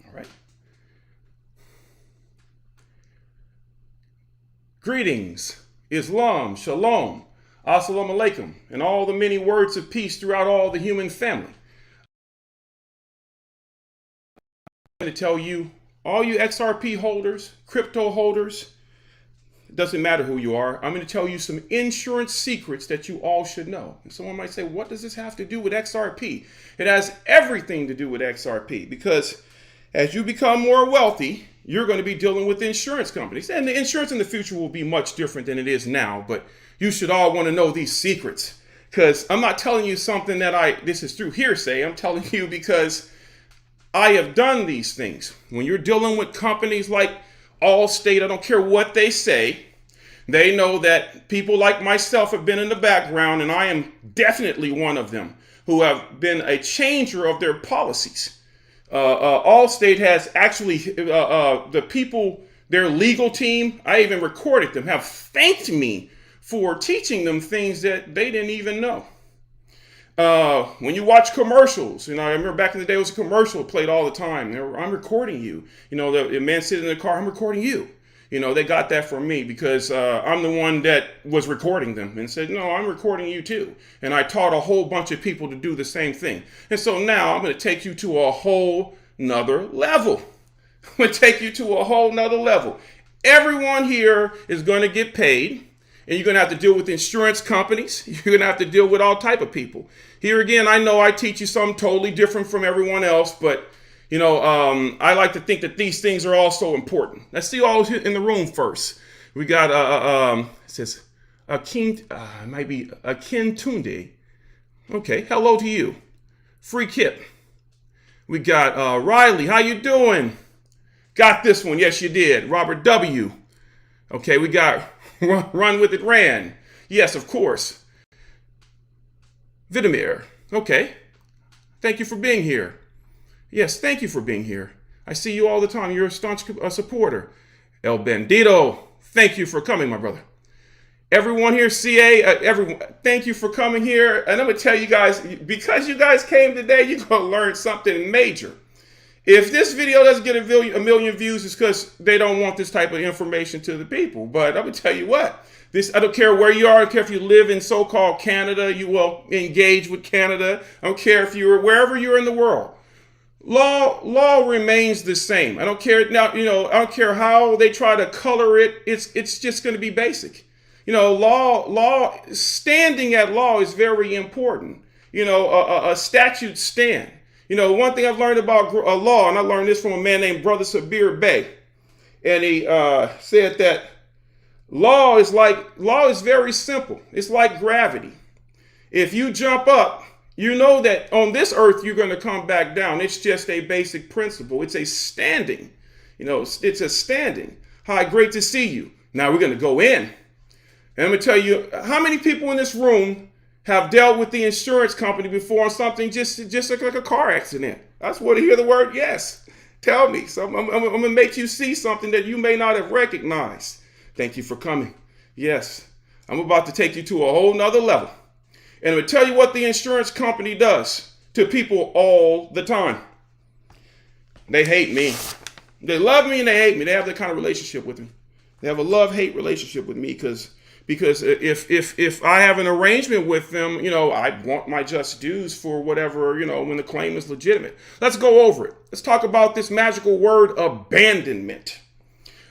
All right. Greetings, Islam, Shalom, Assalamu Alaikum, and all the many words of peace throughout all the human family. I'm going to tell you, all you XRP holders, crypto holders, it doesn't matter who you are, I'm going to tell you some insurance secrets that you all should know. And someone might say, what does this have to do with XRP? It has everything to do with XRP, because as you become more wealthy, you're going to be dealing with insurance companies. And the insurance in the future will be much different than it is now, but you should all want to know these secrets. Because I'm not telling you something that this is through hearsay. I'm telling you because I have done these things. When you're dealing with companies like Allstate, I don't care what they say, they know that people like myself have been in the background, and I am definitely one of them who have been a changer of their policies. Allstate has actually, the people, their legal team, I even recorded them, have thanked me for teaching them things that they didn't even know. When you watch commercials, I remember back in the day it was a commercial played all the time. I'm recording you. The man sitting in the car, I'm recording you. They got that from me because I'm the one that was recording them and said, no, I'm recording you too. And I taught a whole bunch of people to do the same thing. And so now I'm going to take you to a whole nother level. I'm going to take you to a whole nother level. Everyone here is going to get paid, and you're going to have to deal with insurance companies. You're going to have to deal with all type of people. Here again, I know I teach you something totally different from everyone else, but I like to think that these things are also important. Let's see all in the room first. We got it says it might be Akin Tunde. Okay, hello to you. Free Kip. We got Riley. How you doing? Got this one. Yes, you did. Robert W. Okay, we got Run With It Ran. Yes, of course. Vitamir. Okay. Thank you for being here. Yes, thank you for being here. I see you all the time. You're a staunch supporter. El Bandito, thank you for coming, my brother. Everyone here, CA, everyone, thank you for coming here. And I'm going to tell you guys, because you guys came today, you're going to learn something major. If this video doesn't get a million views, it's because they don't want this type of information to the people. But I'm going to tell you what, I don't care where you are. I don't care if you live in so-called Canada, you will engage with Canada. I don't care if you're wherever you're in the world. Law remains the same. I don't care now, I don't care how they try to color it. It's just going to be basic. Standing at law is very important. A statute stand. One thing I've learned about law, and I learned this from a man named Brother Sabir Bey, and he said that law is very simple. It's like gravity. If you jump up, you know that on this earth you're going to come back down. It's just a basic principle. It's a standing. It's a standing. Hi, great to see you. Now we're going to go in. And I'm going to tell you, how many people in this room have dealt with the insurance company before on something just like a car accident? I just want to hear the word yes. Tell me. So I'm going to make you see something that you may not have recognized. Thank you for coming. Yes, I'm about to take you to a whole nother level. And I'm going to tell you what the insurance company does to people all the time. They hate me. They love me and they hate me. They have that kind of relationship with me. They have a love-hate relationship with me because if I have an arrangement with them, I want my just dues for whatever, when the claim is legitimate. Let's go over it. Let's talk about this magical word, abandonment.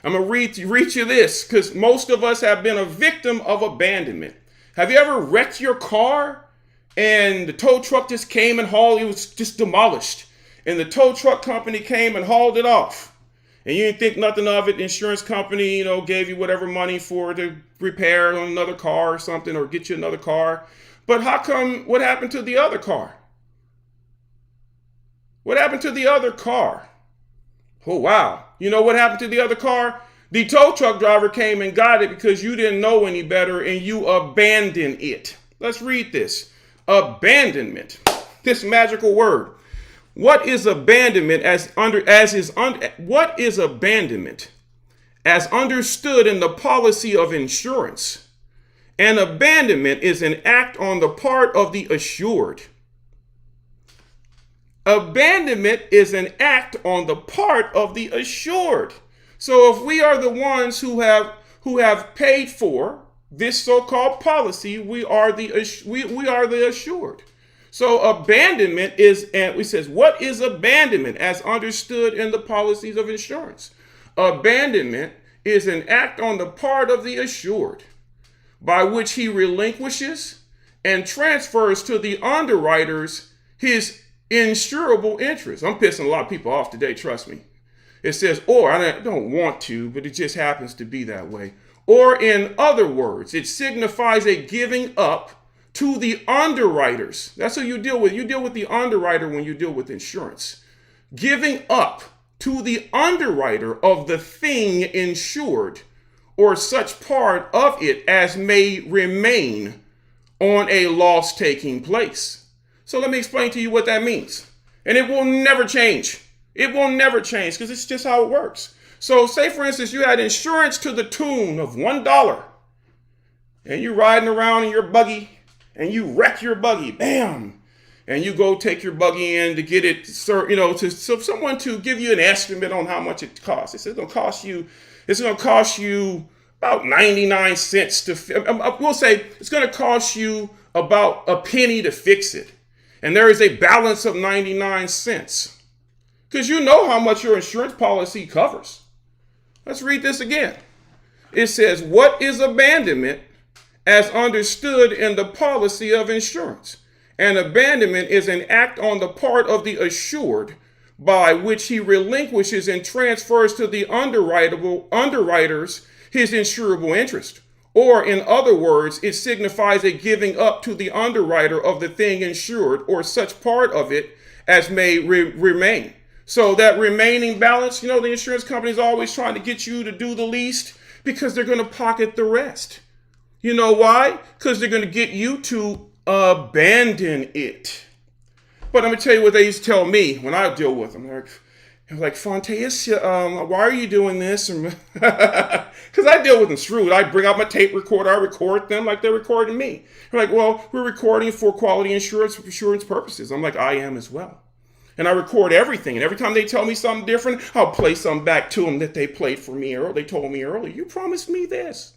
I'm going to read you this because most of us have been a victim of abandonment. Have you ever wrecked your car and the tow truck just came and hauled, it was just demolished, and the tow truck company came and hauled it off? And you didn't think nothing of it. The insurance company, gave you whatever money for the repair on another car or something, or get you another car. But how come, what happened to the other car? What happened to the other car? Oh, wow. You know what happened to the other car? The tow truck driver came and got it because you didn't know any better and you abandoned it. Let's read this. Abandonment. This magical word. What is abandonment what is abandonment as understood in the policy of insurance? An abandonment is an act on the part of the assured. Abandonment is an act on the part of the assured. So if we are the ones who have paid for this so-called policy, we are the assured. So abandonment is, and we says, what is abandonment as understood in the policies of insurance? Abandonment is an act on the part of the assured by which he relinquishes and transfers to the underwriters his insurable interest. I'm pissing a lot of people off today, trust me. It says, or, I don't want to, but it just happens to be that way. Or in other words, it signifies a giving up to the underwriters. That's who you deal with. You deal with the underwriter when you deal with insurance. Giving up to the underwriter of the thing insured or such part of it as may remain on a loss taking place. So let me explain to you what that means. And it will never change. It will never change because it's just how it works. So say, for instance, you had insurance to the tune of $1 and you're riding around in your buggy and you wreck your buggy, bam. And you go take your buggy in to get it, to someone to give you an estimate on how much it costs. It's going to cost you about 99 cents to, we'll say it's going to cost you about a penny to fix it. And there is a balance of 99 cents. Because you know how much your insurance policy covers. Let's read this again. It says, what is abandonment as understood in the policy of insurance? And abandonment is an act on the part of the assured by which he relinquishes and transfers to the underwriters his insurable interest. Or in other words, it signifies a giving up to the underwriter of the thing insured or such part of it as may remain. So that remaining balance, the insurance company is always trying to get you to do the least because they're going to pocket the rest. You know why? Because they're going to get you to abandon it. But I'm going to tell you what they used to tell me when I deal with them. They're like, Fontaine, why are you doing this? Because I deal with them shrewd. I bring out my tape recorder. I record them like they're recording me. They're like, well, we're recording for quality insurance purposes. I'm like, I am as well. And I record everything. And every time they tell me something different, I'll play something back to them that they played for me or they told me earlier. You promised me this.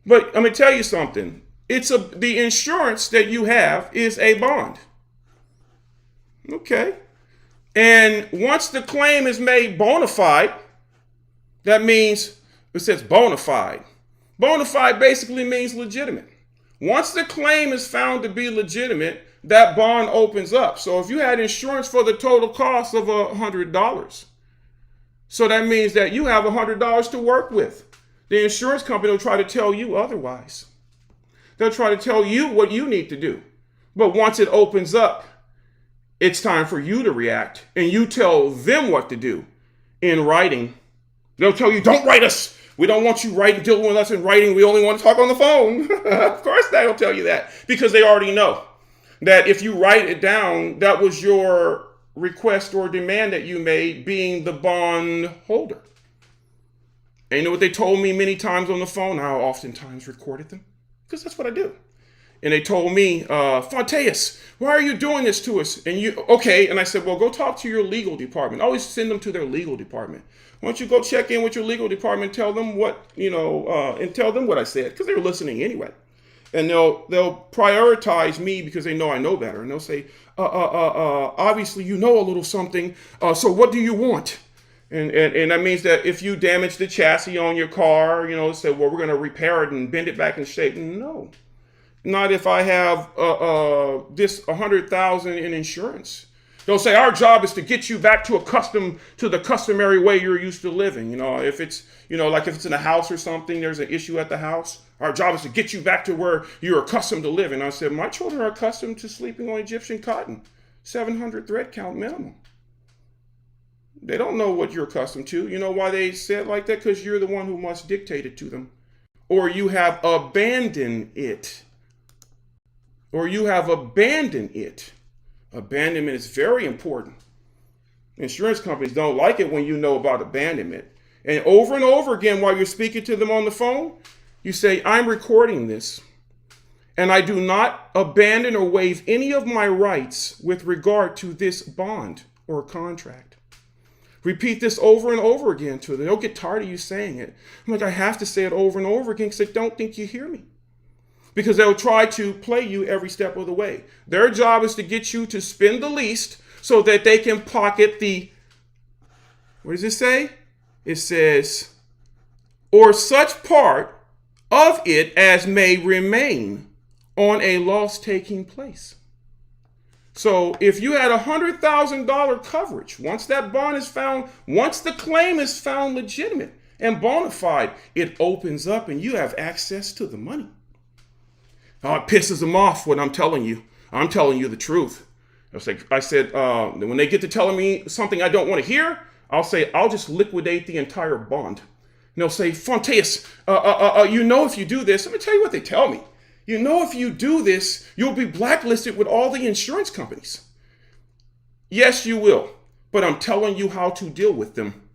But I'm going to tell you something. The insurance that you have is a bond. Okay. And once the claim is made bona fide, that means it says bona fide. Bona fide basically means legitimate. Once the claim is found to be legitimate, that bond opens up. So if you had insurance for the total cost of $100, so that means that you have $100 to work with. The insurance company will try to tell you otherwise. They'll try to tell you what you need to do. But once it opens up, it's time for you to react, and you tell them what to do in writing. They'll tell you, don't write us. We don't want you dealing with us in writing. We only want to talk on the phone. Of course they'll tell you that because they already know that if you write it down, that was your request or demand that you made being the bond holder. And you know what they told me many times on the phone? I oftentimes recorded them because that's what I do. And they told me, Fontaeus, why are you doing this to us? Okay. And I said, well, go talk to your legal department. Always send them to their legal department. Why don't you go check in with your legal department, tell them what, and tell them what I said, because they're listening anyway. And they'll prioritize me because they know I know better. And they'll say, obviously, you know a little something. So what do you want? And that means that if you damage the chassis on your car, say, well, we're going to repair it and bend it back in shape. No. Not if I have this $100,000 in insurance. They'll say our job is to get you back to the customary way you're used to living. If it's like if it's in a house or something, there's an issue at the house. Our job is to get you back to where you're accustomed to living. I said my children are accustomed to sleeping on Egyptian cotton, 700 thread count minimum. They don't know what you're accustomed to. You know why they said like that? Because you're the one who must dictate it to them, or you have abandoned it. Or you have abandoned it. Abandonment is very important. Insurance companies don't like it when you know about abandonment. And over again, while you're speaking to them on the phone, you say, I'm recording this. and I do not abandon or waive any of my rights with regard to this bond or contract. Repeat this over and over again to them. They'll get tired of you saying it. I'm like, I have to say it over and over again because they don't think you hear me. Because they'll try to play you every step of the way. Their job is to get you to spend the least so that they can pocket the, what does it say? It says, or such part of it as may remain on a loss taking place. So if you had $100,000 coverage, once that bond is found, once the claim is found legitimate and bona fide, it opens up and you have access to the money. Oh, it pisses them off when I'm telling you. I'm telling you the truth. I said, when they get to telling me something I don't want to hear, I'll say, I'll just liquidate the entire bond. And they'll say, Fonteus, you know if you do this, let me tell you what they tell me. You know if you do this, you'll be blacklisted with all the insurance companies. Yes, you will. But I'm telling you how to deal with them.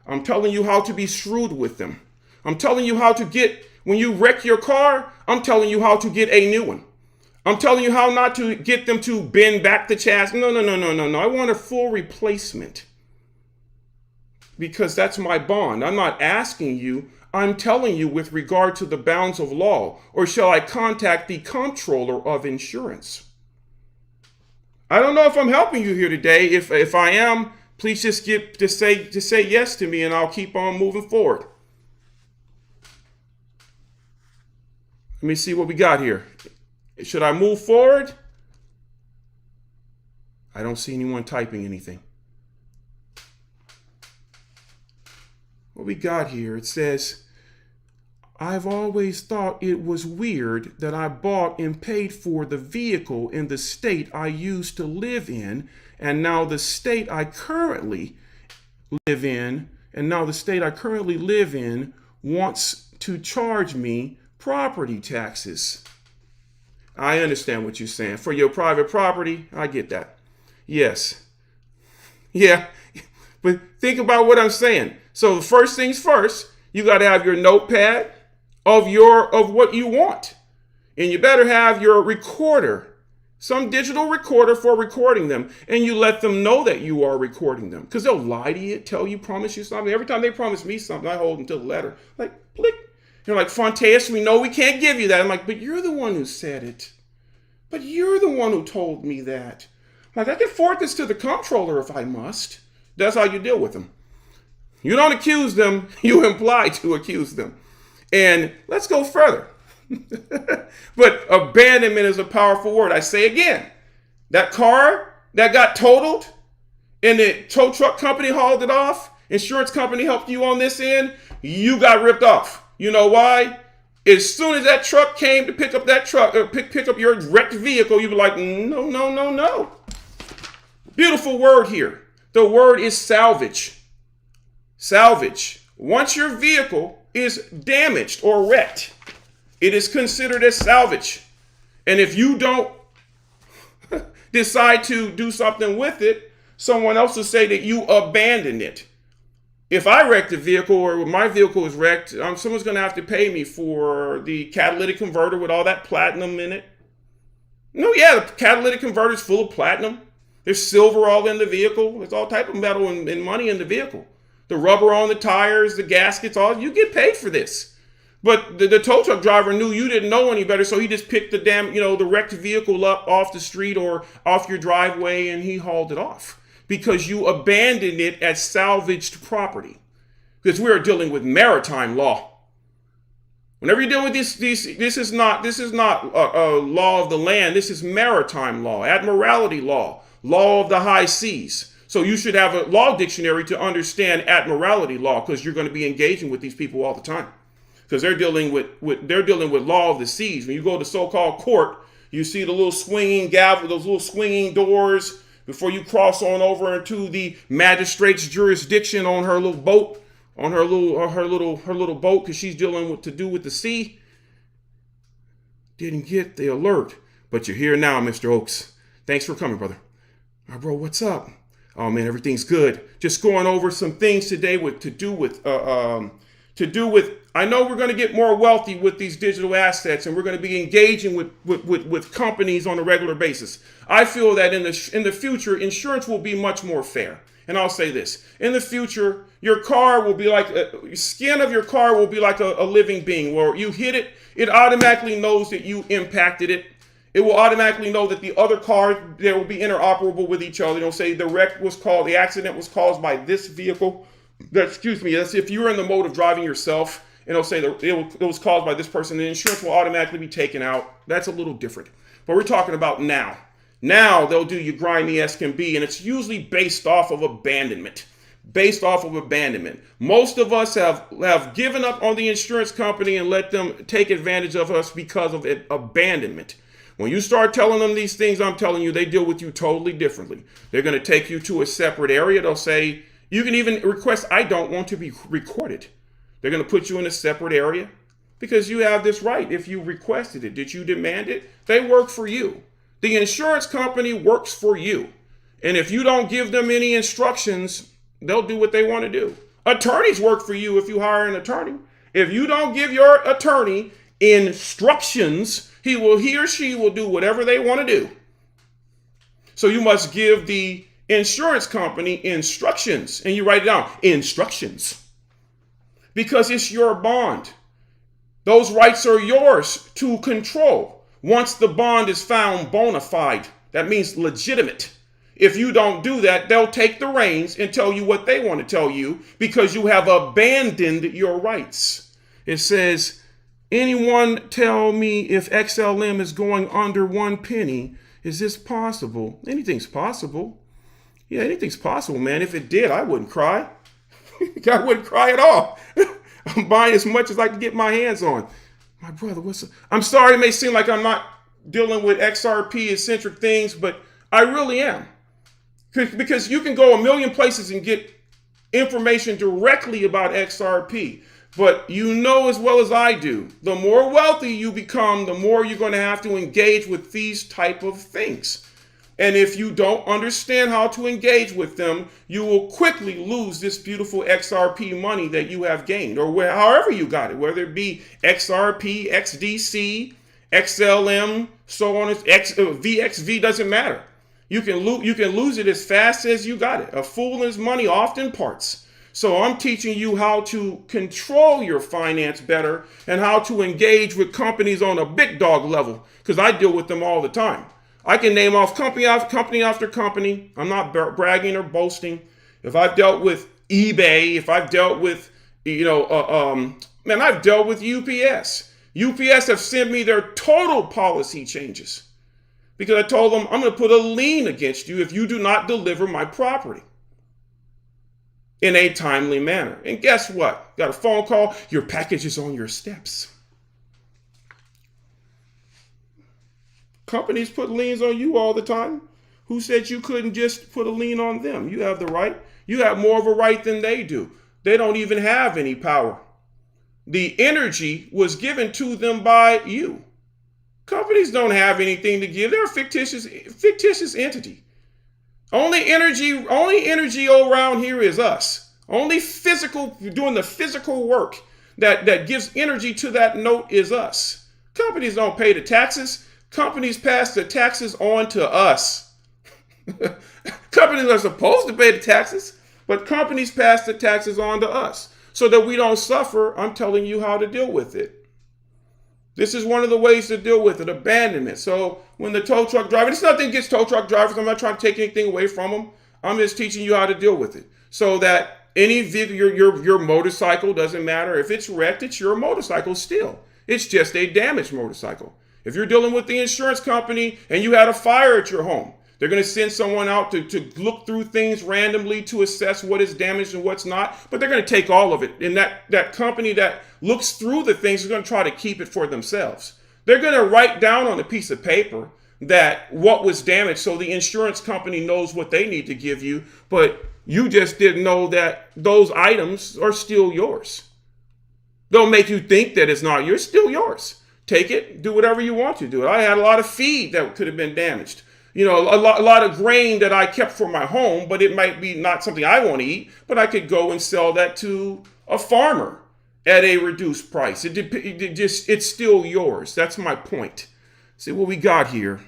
I'm telling you how to be shrewd with them. I'm telling you how to get, when you wreck your car, I'm telling you how to get a new one. I'm telling you how not to get them to bend back the chassis. No. I want a full replacement. Because that's my bond. I'm not asking you. I'm telling you with regard to the bounds of law, or shall I contact the comptroller of insurance? I don't know if I'm helping you here today. If I am, please just say yes to me and I'll keep on moving forward. Let me see what we got here. Should I move forward? I don't see anyone typing anything. What we got here, it says, I've always thought it was weird that I bought and paid for the vehicle in the state I used to live in, and now the state I currently live in, wants to charge me property taxes. I understand what you're saying. For your private property, I get that. Yes. Yeah. But think about what I'm saying. So first things first, you got to have your notepad of what you want. And you better have your recorder, some digital recorder for recording them. And you let them know that you are recording them. Because they'll lie to you, tell you, promise you something. Every time they promise me something, I hold them to the letter. Like, blick. They're like, Fonteus, we know we can't give you that. I'm like, but you're the one who said it. But you're the one who told me that. Like, I can forward this to the comptroller if I must. That's how you deal with them. You don't accuse them, you imply to accuse them. And let's go further. But abandonment is a powerful word. I say again, that car that got totaled and the tow truck company hauled it off, insurance company helped you on this end, you got ripped off. You know why? As soon as that truck came to pick up that truck, pick up your wrecked vehicle, you'd be like, no. Beautiful word here. The word is salvage. Salvage. Once your vehicle is damaged or wrecked, it is considered as salvage. And if you don't decide to do something with it, someone else will say that you abandoned it. If I wrecked a vehicle or my vehicle is wrecked, someone's going to have to pay me for the catalytic converter with all that platinum in it. No, yeah, the catalytic converter is full of platinum. There's silver all in the vehicle. There's all type of metal and money in the vehicle. The rubber on the tires, the gaskets, all, you get paid for this. But the tow truck driver knew you didn't know any better, so he just picked the the wrecked vehicle up off the street or off your driveway and he hauled it off. Because you abandoned it as salvaged property. Because we are dealing with maritime law. Whenever you deal with this is not a law of the land. This is maritime law, admiralty law, law of the high seas. So you should have a law dictionary to understand admiralty law, because you're going to be engaging with these people all the time. Because they're dealing with law of the seas. When you go to so-called court, you see the little swinging gavel, those little swinging doors. Before you cross on over into the magistrate's jurisdiction on her little boat, on her little boat, because she's dealing with the sea. Didn't get the alert, but you're here now, Mr. Oakes. Thanks for coming, brother. Oh, bro, what's up? Oh man, everything's good. Just going over some things today to do with I know we're going to get more wealthy with these digital assets, and we're going to be engaging with companies on a regular basis. I feel that in the future, insurance will be much more fair. And I'll say this: in the future, your car will be like skin of your car will be like a living being. Where you hit it, it automatically knows that you impacted it. It will automatically know that the other car, they will be interoperable with each other. It'll say the accident was caused by this vehicle. That's if you were in the mode of driving yourself. And it'll say that it was caused by this person. The insurance will automatically be taken out. That's a little different. But we're talking about now. Now they'll do your grimy as can be, and it's usually based off of abandonment. Most of us have given up on the insurance company and let them take advantage of us because of abandonment. When you start telling them these things, I'm telling you, they deal with you totally differently. They're going to take you to a separate area. They'll say, you can even request, I don't want to be recorded. They're going to put you in a separate area because you have this right. If you requested it, did you demand it? They work for you. The insurance company works for you. And if you don't give them any instructions, they'll do what they want to do. Attorneys work for you if you hire an attorney. If you don't give your attorney instructions, he or she will do whatever they want to do. So you must give the insurance company instructions, and you write it down, instructions. Because it's your bond. Those rights are yours to control. Once the bond is found bona fide, that means legitimate. If you don't do that, they'll take the reins and tell you what they want to tell you because you have abandoned your rights. It says, anyone tell me if XLM is going under 1 penny? Is this possible? Anything's possible. Yeah, anything's possible, man. If it did, I wouldn't cry. I wouldn't cry at all. I'm buying as much as I can get my hands on. My brother, I'm sorry it may seem like I'm not dealing with XRP eccentric things, but I really am. Because you can go a million places and get information directly about XRP. But you know as well as I do, the more wealthy you become, the more you're going to have to engage with these type of things. And if you don't understand how to engage with them, you will quickly lose this beautiful XRP money that you have gained, or however you got it, whether it be XRP, XDC, XLM, so on, VXV, doesn't matter. You can lose it as fast as you got it. A fool and his money often parts. So I'm teaching you how to control your finance better and how to engage with companies on a big dog level, because I deal with them all the time. I can name off company after company. I'm not bragging or boasting. If I've dealt with eBay, if I've dealt with, I've dealt with UPS. UPS have sent me their total policy changes because I told them I'm going to put a lien against you if you do not deliver my property in a timely manner. And guess what? Got a phone call. Your package is on your steps. Companies put liens on you all the time. Who said you couldn't just put a lien on them? You have the right. You have more of a right than they do. They don't even have any power. The energy was given to them by you. Companies don't have anything to give. They're a fictitious entity. Only energy around here is us. Only doing the physical work that gives energy to that note is us. Companies don't pay the taxes. Companies pass the taxes on to us. Companies are supposed to pay the taxes, but companies pass the taxes on to us so that we don't suffer. I'm telling you how to deal with it. This is one of the ways to deal with it, abandonment. So when the tow truck driver, it's nothing against tow truck drivers. I'm not trying to take anything away from them. I'm just teaching you how to deal with it so that any vehicle, your motorcycle, doesn't matter. If it's wrecked, it's your motorcycle still. It's just a damaged motorcycle. If you're dealing with the insurance company and you had a fire at your home, they're going to send someone out to look through things randomly to assess what is damaged and what's not. But they're going to take all of it. And that company that looks through the things is going to try to keep it for themselves. They're going to write down on a piece of paper that what was damaged so the insurance company knows what they need to give you. But you just didn't know that those items are still yours. They'll make you think that it's not yours, still yours. Take it, do whatever you want to do it. I had a lot of feed that could have been damaged. A lot of grain that I kept for my home, but it might be not something I want to eat, but I could go and sell that to a farmer at a reduced price. It's still yours. That's my point. See what we got here.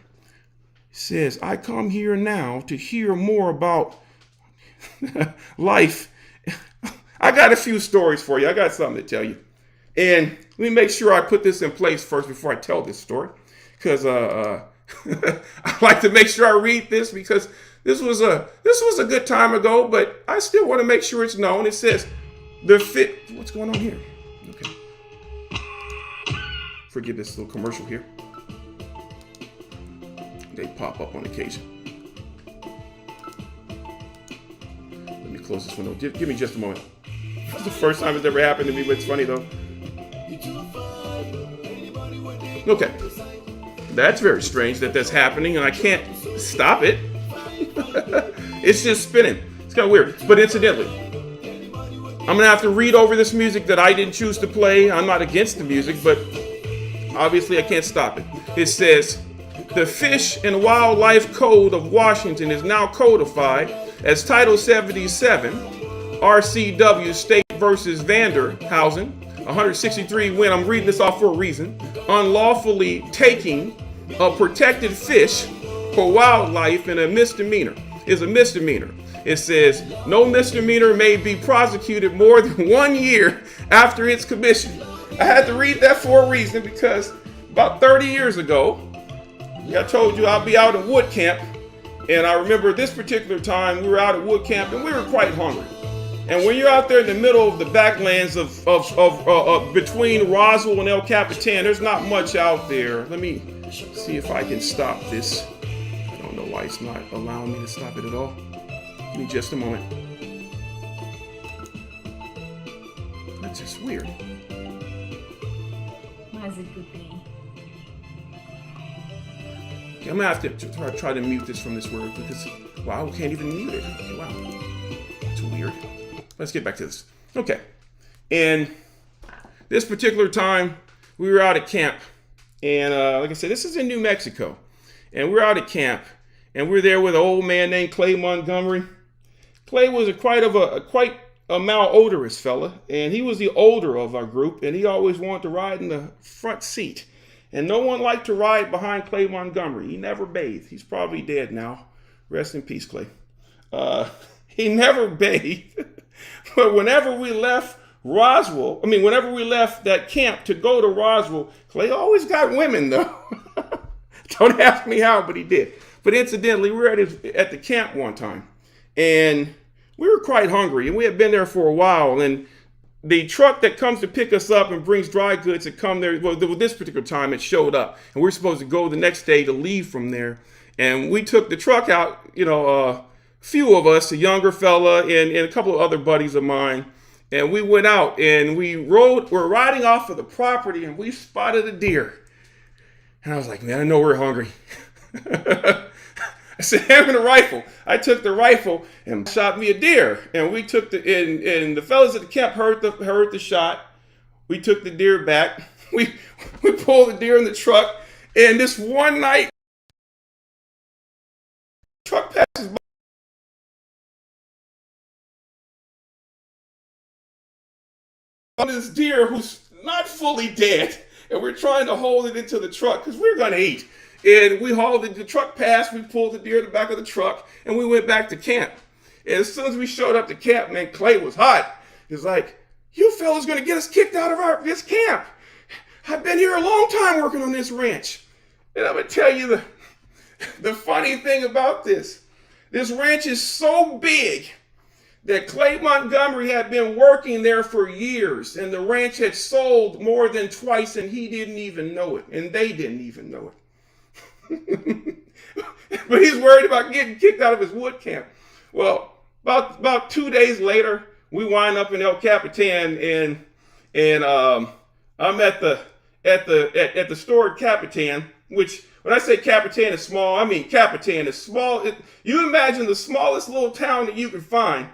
It says, I come here now to hear more about life. I got a few stories for you. I got something to tell you. And let me make sure I put this in place first before I tell this story. Because I like to make sure I read this, because this was a good time ago, but I still want to make sure it's known. It says, what's going on here? Okay. Forgive this little commercial here. They pop up on occasion. Let me close this window. Give me just a moment. This is the first time it's ever happened to me, but it's funny though. Okay. That's very strange that that's happening, and I can't stop it. It's just spinning. It's kind of weird. But incidentally, I'm going to have to read over this music that I didn't choose to play. I'm not against the music, but obviously I can't stop it. It says, the Fish and Wildlife Code of Washington is now codified as Title 77, RCW State versus Vanderhausen, 163 when, I'm reading this off for a reason, unlawfully taking a protected fish for wildlife in a misdemeanor is a misdemeanor. It says no misdemeanor may be prosecuted more than 1 year after its commission. I had to read that for a reason, because about 30 years ago, I told you I'll be out at wood camp, and I remember this particular time we were out at wood camp and we were quite hungry. And when you're out there in the middle of the backlands of between Roswell and El Capitan, there's not much out there. Let me see if I can stop this. I don't know why it's not allowing me to stop it at all. Give me just a moment. That's just weird. Why is it good thing? Okay, I'm gonna have to try to mute this from this word, because wow, we can't even mute it. Okay, wow, that's weird. Let's get back to this. Okay, and this particular time we were out at camp, and like I said, this is in New Mexico, and we're out at camp, and we're there with an old man named Clay Montgomery. Clay was quite a malodorous fella, and he was the older of our group, and he always wanted to ride in the front seat. And no one liked to ride behind Clay Montgomery. He never bathed. He's probably dead now. Rest in peace, Clay. He never bathed. But whenever we left whenever we left that camp to go to Roswell, Clay always got women, though. Don't ask me how, but he did. But incidentally, we were at the camp one time, and we were quite hungry, and we had been there for a while, and the truck that comes to pick us up and brings dry goods had come there. Well, this particular time it showed up, and we were supposed to go the next day to leave from there. And we took the truck out, a few of us, a younger fella and a couple of other buddies of mine. And we went out and we're riding off of the property, and we spotted a deer. And I was like, man, I know we're hungry. I said, hand me the rifle. I took the rifle and shot me a deer. And we took and the fellas at the camp heard the shot. We took the deer back. We pulled the deer in the truck. And this one night, the truck passes by. On this deer who's not fully dead. And we're trying to hold it into the truck because we're going to eat. And we hauled it, the truck passed, we pulled the deer in the back of the truck, and we went back to camp. And as soon as we showed up to camp, man, Clay was hot. He's like, you fellas gonna get us kicked out of this camp. I've been here a long time working on this ranch. And I'm gonna tell you the funny thing about this ranch is so big that Clay Montgomery had been working there for years, and the ranch had sold more than twice, and he didn't even know it, and they didn't even know it. But he's worried about getting kicked out of his wood camp. Well, about 2 days later, we wind up in El Capitan, and I'm at the store at Capitan. Which, when I say Capitan is small, I mean Capitan is small. You imagine the smallest little town that you can find.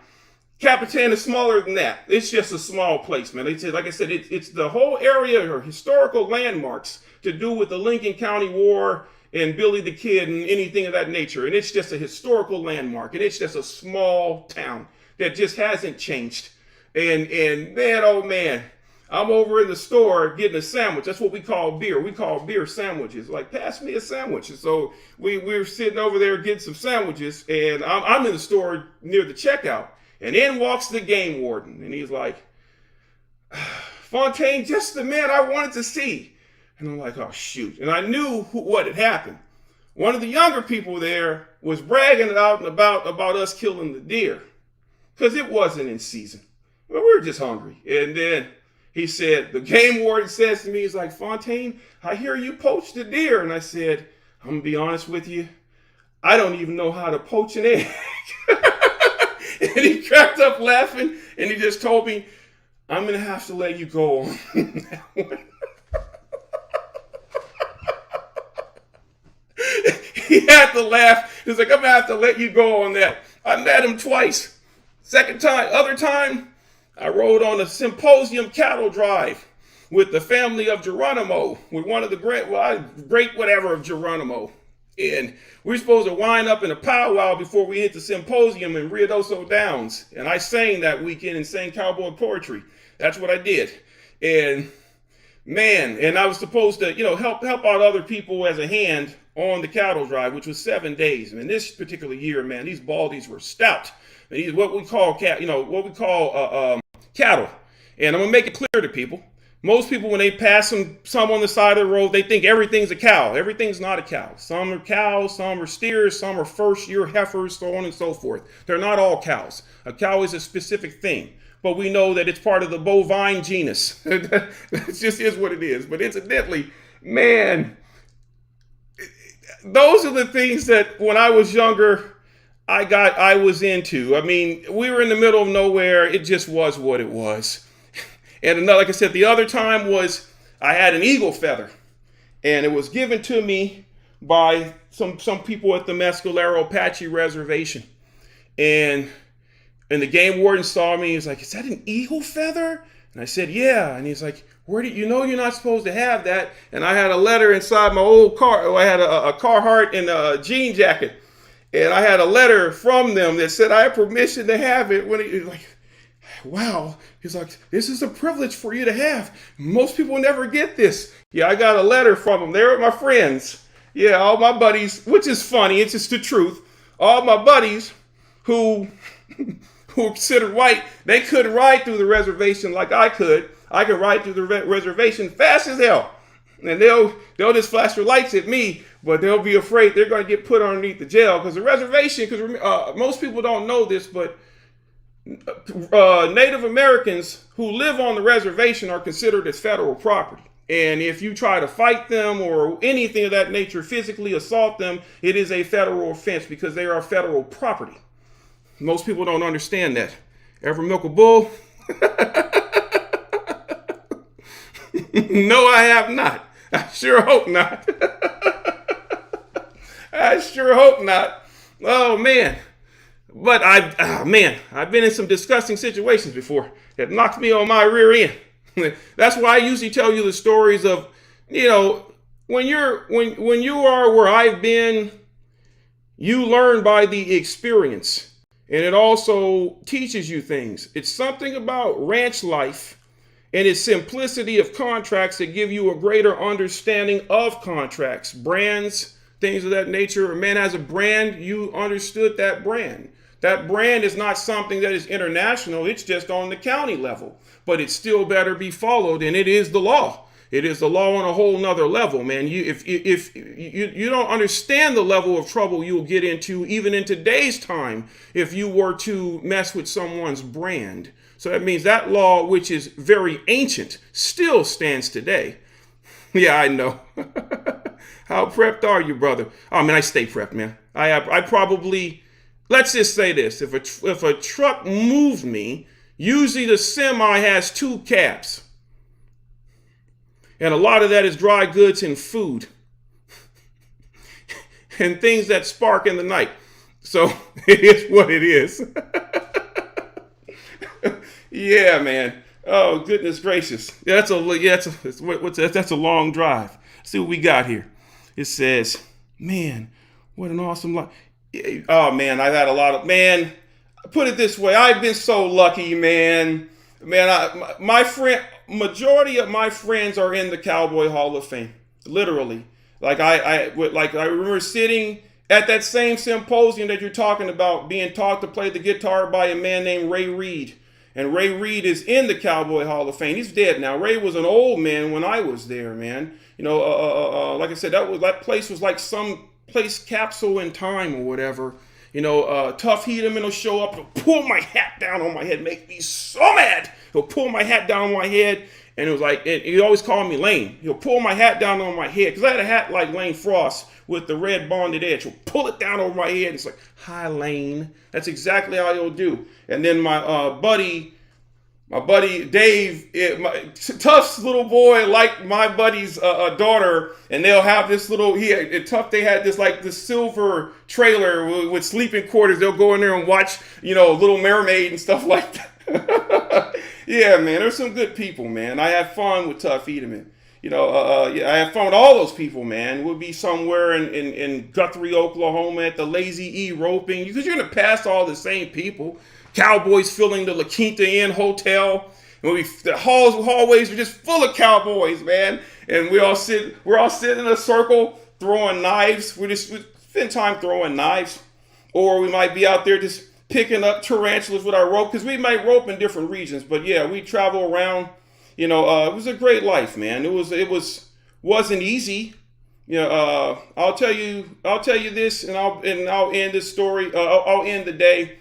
Capitan is smaller than that. It's just a small place, man. It's, like I said, it's the whole area or historical landmarks to do with the Lincoln County War and Billy the Kid and anything of that nature. And it's just a historical landmark. And it's just a small town that just hasn't changed. And man, oh man, I'm over in the store getting a sandwich. That's what we call beer. We call beer sandwiches. Like, pass me a sandwich. And so we're sitting over there getting some sandwiches, and I'm in the store near the checkout. And in walks the game warden, and he's like, Fontaine, just the man I wanted to see. And I'm like, oh, shoot. And I knew what had happened. One of the younger people there was bragging it out and about us killing the deer because it wasn't in season. Well, we were just hungry. And then he said, the game warden says to me, he's like, Fontaine, I hear you poached a deer. And I said, I'm going to be honest with you. I don't even know how to poach an egg. And he cracked up laughing, and he just told me, I'm going to have to let you go on that one. He had to laugh. He's like, I'm going to have to let you go on that. I met him twice. Other time, I rode on a symposium cattle drive with the family of Geronimo, with one of the great whatever of Geronimo. And we were supposed to wind up in a powwow before we hit the symposium in Ruidoso Downs. And I sang that weekend and sang cowboy poetry. That's what I did. And man, and I was supposed to, help out other people as a hand on the cattle drive, which was 7 days. And this particular year, man, these baldies were stout. And these what we call cattle. And I'm gonna make it clear to people. Most people, when they pass some on the side of the road, they think everything's a cow. Everything's not a cow. Some are cows, some are steers, some are first-year heifers, so on and so forth. They're not all cows. A cow is a specific thing, but we know that it's part of the bovine genus. It just is what it is. But incidentally, man, those are the things that when I was younger, I was into. I mean, we were in the middle of nowhere. It just was what it was. And another, like I said, the other time was I had an eagle feather, and it was given to me by some people at the Mescalero Apache Reservation. And the game warden saw me. He's like, "Is that an eagle feather?" And I said, "Yeah." And he's like, "Where do you know you're not supposed to have that?" And I had a letter inside my old car. I had a Carhartt and a jean jacket, and I had a letter from them that said I had permission to have it. When he was like, wow. He's like, this is a privilege for you to have. Most people never get this. Yeah, I got a letter from them. They were my friends. Yeah, all my buddies, which is funny. It's just the truth. All my buddies who were considered white, they couldn't ride through the reservation like I could. I could ride through the reservation fast as hell. And they'll just flash their lights at me, but they'll be afraid they're going to get put underneath the jail. Because the reservation, because most people don't know this, but Native Americans who live on the reservation are considered as federal property. And if you try to fight them or anything of that nature, physically assault them, it is a federal offense because they are federal property. Most people don't understand that. Ever milk a bull? No, I have not. I sure hope not. I sure hope not. Oh, man. But I've been in some disgusting situations before that knocked me on my rear end. That's why I usually tell you the stories of, when you are where I've been, you learn by the experience. And it also teaches you things. It's something about ranch life and its simplicity of contracts that give you a greater understanding of contracts, brands, things of that nature. A man has a brand, you understood that brand. That brand is not something that is international. It's just on the county level. But it still better be followed, and it is the law. It is the law on a whole nother level, man. If you don't understand the level of trouble you'll get into, even in today's time, if you were to mess with someone's brand. So that means that law, which is very ancient, still stands today. Yeah, I know. How prepped are you, brother? Oh, man, I stay prepped, man. I probably... Let's just say this. If a truck moved me, usually the semi has 2 cabs. And a lot of that is dry goods and food. And things that spark in the night. So it is what it is. Yeah, man. Oh, goodness gracious. Yeah, that's a long drive. Let's see what we got here. It says, man, what an awesome life. Oh, man, I've had a lot of, put it this way. I've been so lucky, man. Man, my friend, majority of my friends are in the Cowboy Hall of Fame, literally. Like I remember sitting at that same symposium that you're talking about, being taught to play the guitar by a man named Ray Reed. And Ray Reed is in the Cowboy Hall of Fame. He's dead now. Ray was an old man when I was there, man. You know, like I said, that place was like some place capsule in time or whatever. You know, Tough Hedeman will show up, he'll pull my hat down on my head, make me so mad. He'll pull my hat down on my head, and it was like, he always called me Lane. He'll pull my hat down on my head, because I had a hat like Lane Frost with the red bonded edge. He'll pull it down over my head, and it's like, hi, Lane. That's exactly how he'll do. And then my buddy Dave, Tough's little boy, like my buddy's daughter, and they'll have this little, Tough, they had this silver trailer with sleeping quarters. They'll go in there and watch, Little Mermaid and stuff like that. Yeah, man, there's some good people, man. I had fun with Tough Hedeman. I had fun with all those people, man. We'll be somewhere in Guthrie, Oklahoma at the Lazy E roping, because you're going to pass all the same people. Cowboys filling the La Quinta Inn Hotel. And the hallways are just full of cowboys, man. And we're all sitting in a circle throwing knives. We spend time throwing knives. Or we might be out there just picking up tarantulas with our rope, because we might rope in different regions. But yeah, we travel around. It was a great life, man. It wasn't easy. I'll tell you this, and I'll end this story. I'll end the day.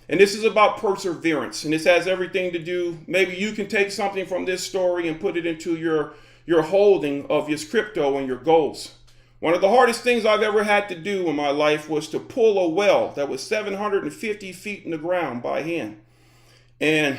And this is about perseverance. And this has everything to do, maybe you can take something from this story and put it into your holding of your crypto and your goals. One of the hardest things I've ever had to do in my life was to pull a well that was 750 feet in the ground by hand. And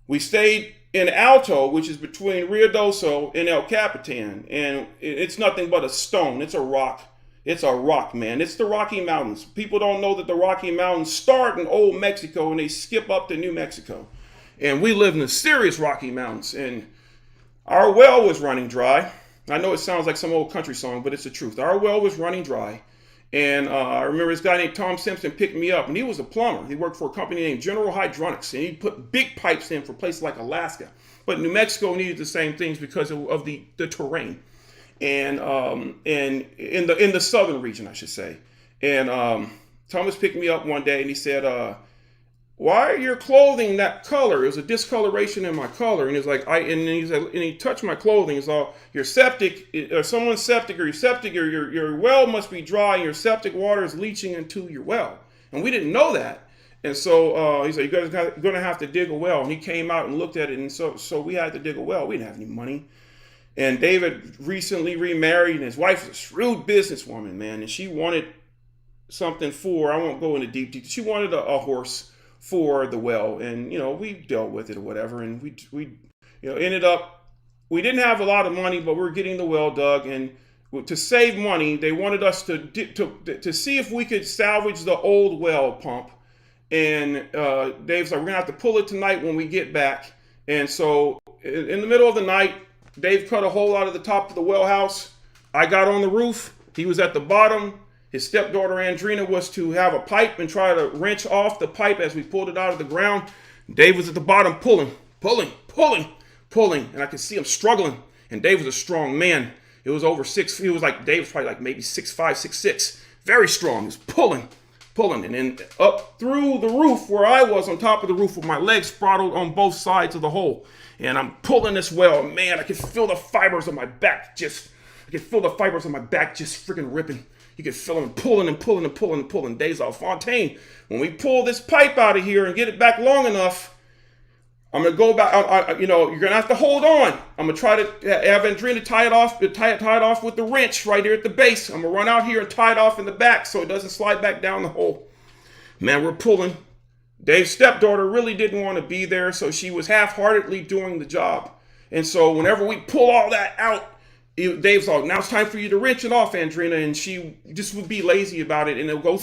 we stayed in Alto, which is between Ruidoso and El Capitan. And it's nothing but a stone. It's a rock. It's a rock, man. It's the Rocky Mountains. People don't know that the Rocky Mountains start in Old Mexico and they skip up to New Mexico. And we live in the serious Rocky Mountains. And our well was running dry. I know it sounds like some old country song, but it's the truth. Our well was running dry. And I remember this guy named Tom Simpson picked me up, and he was a plumber. He worked for a company named General Hydronics, and he put big pipes in for places like Alaska. But New Mexico needed the same things because of the terrain. And in the southern region, I should say. And Thomas picked me up one day and he said, "Why are your clothing that color?" It was a discoloration in my color, and he was like, and he touched my clothing. He's all, "You're septic, or someone's septic, or your well must be dry, and your septic water is leaching into your well." And we didn't know that. And so he said, "You guys are going to have to dig a well." And he came out and looked at it, and so we had to dig a well. We didn't have any money. And David recently remarried, and his wife was a shrewd businesswoman, man. And she wanted something I won't go into deep detail. She wanted a horse for the well. And, we dealt with it or whatever. And we ended up, we didn't have a lot of money, but we were getting the well dug. And to save money, they wanted us to see if we could salvage the old well pump. And Dave's like, "We're going to have to pull it tonight when we get back." And so in the middle of the night, Dave cut a hole out of the top of the well house. I got on the roof. He was at the bottom. His stepdaughter, Andrina, was to have a pipe and try to wrench off the pipe as we pulled it out of the ground. Dave was at the bottom pulling. And I could see him struggling. And Dave was a strong man. It was over 6 feet. He was like, Dave was probably like maybe 6'5", 6'6". Very strong. He was pulling. And then up through the roof where I was, on top of the roof, with my legs sprawled on both sides of the hole. And I'm pulling this well. Man, I could feel the fibers of my back just freaking ripping. You could feel them pulling. Dave's all, "Fontaine, when we pull this pipe out of here and get it back long enough, I'm going to go back, you're going to have to hold on. I'm going to try to have Andrina tie it off with the wrench right here at the base. I'm going to run out here and tie it off in the back so it doesn't slide back down the hole." Man, we're pulling. Dave's stepdaughter really didn't want to be there, so she was half-heartedly doing the job. And so whenever we pull all that out, Dave's like, "Now it's time for you to wrench it off, Andrina." And she just would be lazy about it, and it'll go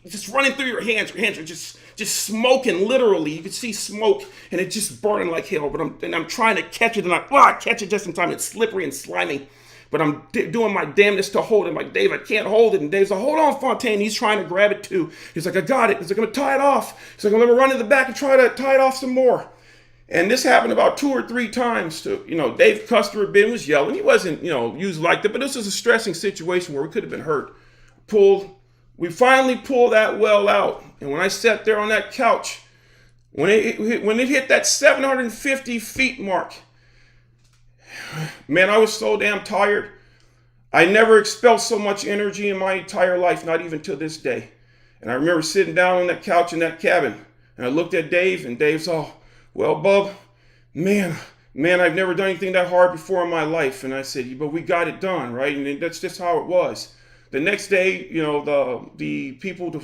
just running through your hands. Your hands are just smoking, literally. You could see smoke, and it's just burning like hell. But I'm trying to catch it, and I catch it just in time. It's slippery and slimy. But I'm doing my damnedest to hold it. I'm like, "Dave, I can't hold it." And Dave's like, "Hold on, Fontaine." He's trying to grab it too. He's like, "I got it." He's like, "I'm going to tie it off." He's like, "I'm going to run to the back and try to tie it off some more." And this happened about 2 or 3 times to, Dave Customer Ben was yelling. He wasn't, used like that, but this was a stressing situation where we could have been hurt. We finally pulled that well out. And when I sat there on that couch, when it hit that 750 feet mark, man, I was so damn tired. I never expelled so much energy in my entire life, not even to this day. And I remember sitting down on that couch in that cabin, and I looked at Dave, and Dave's all, well, Bub, man, I've never done anything that hard before in my life. And I said, but we got it done, right? And that's just how it was. The next day, the people to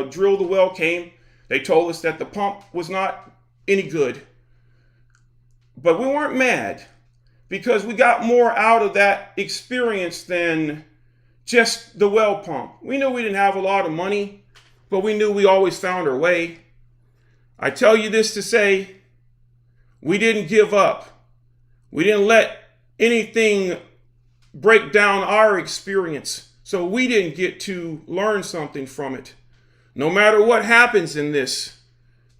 drill the well came. They told us that the pump was not any good. But we weren't mad because we got more out of that experience than just the well pump. We knew we didn't have a lot of money, but we knew we always found our way. I tell you this to say, we didn't give up. We didn't let anything break down our experience. So we didn't get to learn something from it. No matter what happens in this,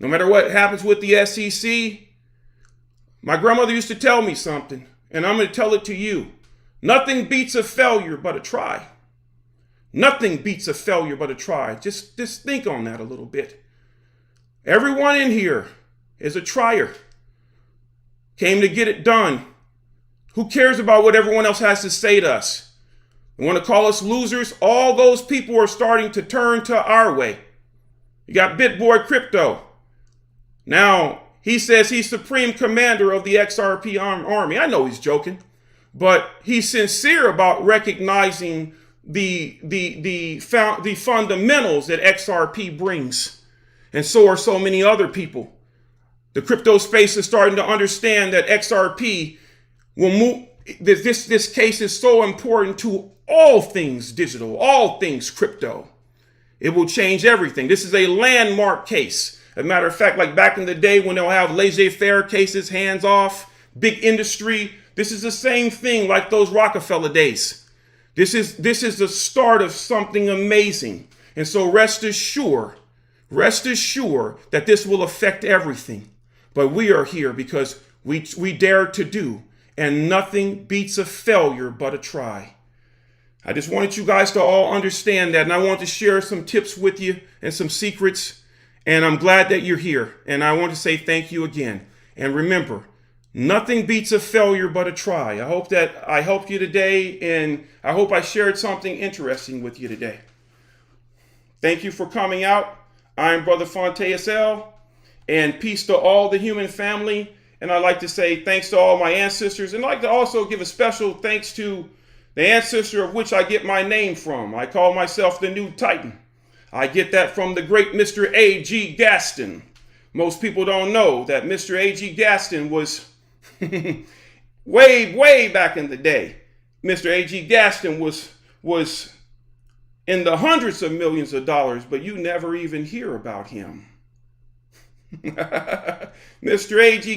no matter what happens with the SEC, my grandmother used to tell me something, and I'm going to tell it to you. Nothing beats a failure but a try. Nothing beats a failure but a try. Just think on that a little bit. Everyone in here is a trier. Came to get it done. Who cares about what everyone else has to say to us? They want to call us losers. All those people are starting to turn to our way. You got BitBoy Crypto. Now, he says he's supreme commander of the XRP army. I know he's joking, but he's sincere about recognizing the fundamentals that XRP brings. And so are so many other people. The crypto space is starting to understand that XRP will move. This case is so important to all things digital, all things crypto. It will change everything. This is a landmark case. As a matter of fact, like back in the day when they'll have laissez-faire cases, hands off, big industry, this is the same thing like those Rockefeller days. This is the start of something amazing. And so rest assured that this will affect everything. But we are here because we dare to do, and nothing beats a failure but a try. I just wanted you guys to all understand that, and I want to share some tips with you and some secrets, and I'm glad that you're here, and I want to say thank you again. And remember, nothing beats a failure but a try. I hope that I helped you today, and I hope I shared something interesting with you today. Thank you for coming out. I'm Brother Fonte SL, and peace to all the human family. And I'd like to say thanks to all my ancestors, and I'd like to also give a special thanks to the ancestor of which I get my name from. I call myself the New Titan. I get that from the great Mr. A.G. Gaston. Most people don't know that Mr. A.G. Gaston was way back in the day. Mr. A.G. Gaston was in the hundreds of millions of dollars, but you never even hear about him. Mr. A.G.